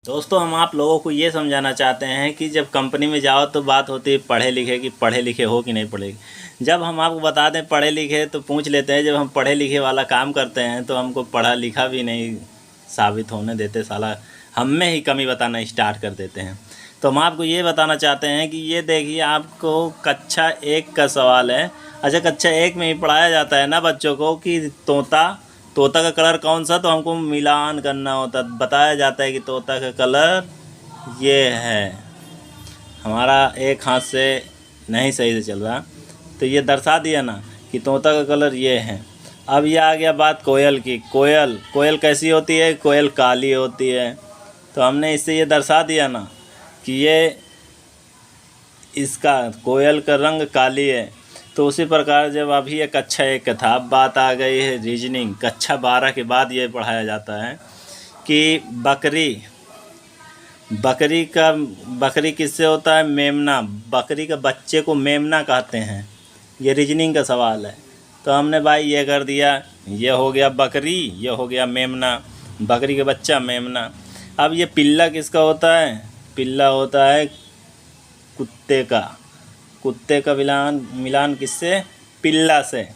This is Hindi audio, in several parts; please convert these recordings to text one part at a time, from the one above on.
दोस्तों हम आप लोगों को ये समझाना चाहते हैं कि जब कंपनी में जाओ तो बात होती है पढ़े लिखे की, पढ़े लिखे हो कि नहीं पढ़े। जब हम आपको बता दें पढ़े लिखे तो पूछ लेते हैं, जब हम पढ़े लिखे वाला काम करते हैं तो हमको पढ़ा लिखा भी नहीं साबित होने देते, साला हम में ही कमी बताना स्टार्ट कर देते हैं। तो हम आपको ये बताना चाहते हैं कि ये देखिए, आपको कक्षा 1 का सवाल है। अच्छा, कक्षा 1 में ही पढ़ाया जाता है ना बच्चों को कि तोता का कलर कौन सा, तो हमको मिलान करना होता, बताया जाता है कि तोता का कलर ये है। हमारा एक हाथ से नहीं सही से चल रहा, तो ये दर्शा दिया ना कि तोता का कलर ये है। अब ये आ गया बात कोयल की। कोयल कैसी होती है? कोयल काली होती है। तो हमने इससे ये दर्शा दिया ना कि ये इसका कोयल का रंग काली है। तो उसी प्रकार जब अभी ये कक्षा 1 का था, अब बात आ गई है रीजनिंग। कक्षा 12 के बाद ये पढ़ाया जाता है कि बकरी किससे होता है? मेमना। बकरी का बच्चे को मेमना कहते हैं। ये रीजनिंग का सवाल है। तो हमने भाई ये कर दिया, ये हो गया बकरी, ये हो गया मेमना, बकरी का बच्चा मेमना। अब ये पिल्ला किसका होता है? पिल्ला होता है कुत्ते का मिलान किससे? पिल्ला से।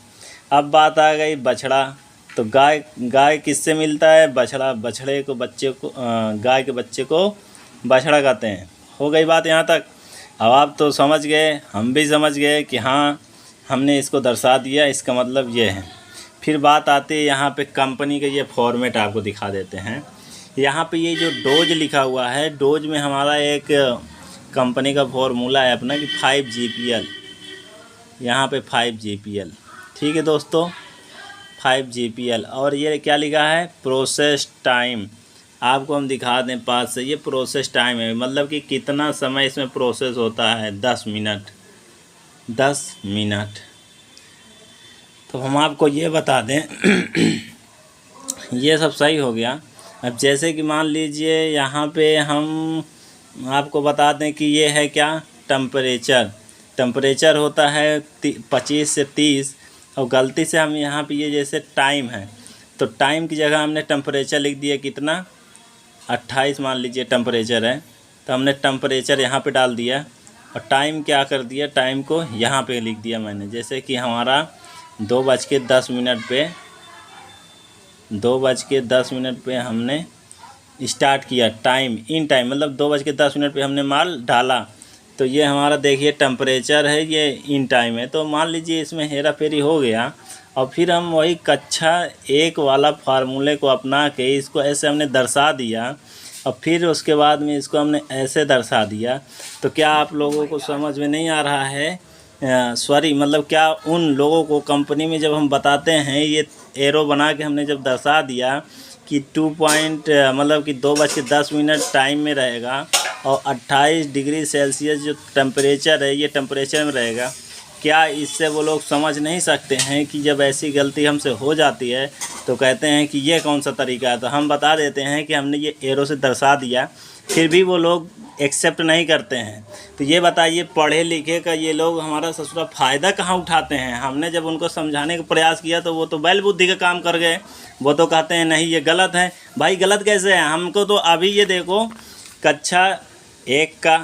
अब बात आ गई बछड़ा। तो गाय किससे मिलता है? बछड़ा। गाय के बच्चे को बछड़ा कहते हैं। हो गई बात यहाँ तक। अब आप तो समझ गए, हम भी समझ गए कि हाँ हमने इसको दर्शा दिया, इसका मतलब ये है। फिर बात आती है यहाँ पे कंपनी का, ये फॉर्मेट आपको दिखा देते हैं। यहाँ पे ये जो डोज लिखा हुआ है, डोज में हमारा एक कंपनी का फॉर्मूला है अपना कि 5 GPL। यहाँ पे 5 GPL, ठीक है दोस्तों, 5 GPL। और ये क्या लिखा है? Process time. आपको हम दिखा दें पास से, ये प्रोसेस टाइम है, मतलब कि कितना समय इसमें प्रोसेस होता है। 10 मिनट। तो हम आपको ये बता दें ये सब सही हो गया। अब जैसे कि मान लीजिए यहाँ पे हम आपको बता दें कि ये है क्या? टेम्परेचर होता है 25 से 30। और गलती से हम यहाँ पे ये जैसे टाइम है, तो टाइम की जगह हमने टेम्परेचर लिख दिया। कितना? 28 मान लीजिए टेम्परेचर है, तो हमने टेम्परेचर यहाँ पे डाल दिया। और टाइम क्या कर दिया? टाइम को यहाँ पे लिख दिया मैंने। जैसे कि हमारा 2:10 पे हमने स्टार्ट किया। टाइम इन टाइम मतलब 2:10 पे हमने माल डाला। तो ये हमारा देखिए टेम्परेचर है, ये इन टाइम है। तो मान लीजिए इसमें हेरा फेरी हो गया, और फिर हम वही कक्षा 1 वाला फार्मूले को अपना के इसको ऐसे हमने दर्शा दिया, और फिर उसके बाद में इसको हमने ऐसे दर्शा दिया। तो क्या आप लोगों को समझ में नहीं आ रहा है? मतलब क्या उन लोगों को कंपनी में जब हम बताते हैं, ये एरो बना के हमने जब दर्शा दिया कि 2:10 टाइम में रहेगा, और 28 डिग्री सेल्सियस जो टेम्परेचर है, ये टेम्परेचर में रहेगा, क्या इससे वो लोग समझ नहीं सकते हैं कि जब ऐसी गलती हमसे हो जाती है तो कहते हैं कि ये कौन सा तरीका है? तो हम बता देते हैं कि हमने ये एरो से दर्शा दिया, फिर भी वो लोग एक्सेप्ट नहीं करते हैं। तो ये बताइए, पढ़े लिखे का ये लोग हमारा ससुरा फ़ायदा कहाँ उठाते हैं? हमने जब उनको समझाने का प्रयास किया तो वो तो बैल बुद्धि का काम कर गए। वो तो कहते हैं नहीं ये गलत है। भाई गलत कैसे है? हमको तो अभी ये देखो, कक्षा 1 का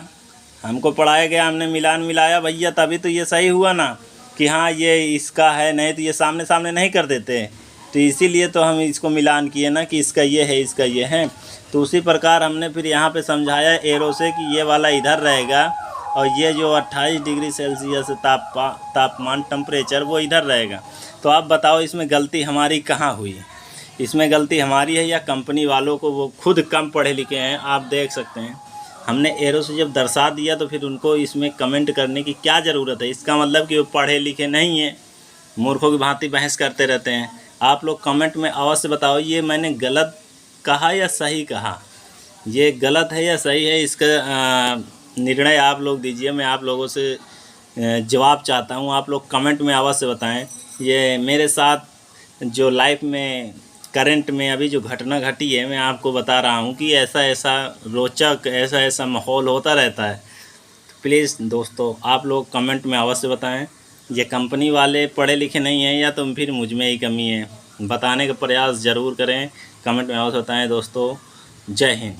हमको पढ़ाया गया, हमने मिलान मिलाया भैया, तभी तो ये सही हुआ ना कि हाँ ये इसका है, नहीं तो ये सामने नहीं कर देते। तो इसीलिए तो हम इसको मिलान किए ना कि इसका ये है, इसका ये है। तो उसी प्रकार हमने फिर यहाँ पे समझाया एरो से कि ये वाला इधर रहेगा, और ये जो 28 डिग्री सेल्सियस तापमान टेम्परेचर वो इधर रहेगा। तो आप बताओ इसमें गलती हमारी कहाँ हुई? इसमें गलती हमारी है या कंपनी वालों को? वो खुद कम पढ़े लिखे हैं, आप देख सकते हैं। हमने एरो से जब दर्शा दिया तो फिर उनको इसमें कमेंट करने की क्या ज़रूरत है? इसका मतलब कि वो पढ़े लिखे नहीं हैं, मूर्खों की भांति बहस करते रहते हैं। आप लोग कमेंट में अवश्य बताओ ये मैंने गलत कहा या सही कहा, ये गलत है या सही है, इसका निर्णय आप लोग दीजिए। मैं आप लोगों से जवाब चाहता हूँ, आप लोग कमेंट में अवश्य बताएं। ये मेरे साथ जो लाइफ में करंट में अभी जो घटना घटी है, मैं आपको बता रहा हूँ कि ऐसा रोचक ऐसा माहौल होता रहता है। तो प्लीज़ दोस्तों आप लोग कमेंट में अवश्य बताएं, ये कंपनी वाले पढ़े लिखे नहीं हैं या तो फिर मुझ में ही कमी है? बताने का प्रयास ज़रूर करें, कमेंट में अवश्य बताएं दोस्तों। जय हिंद।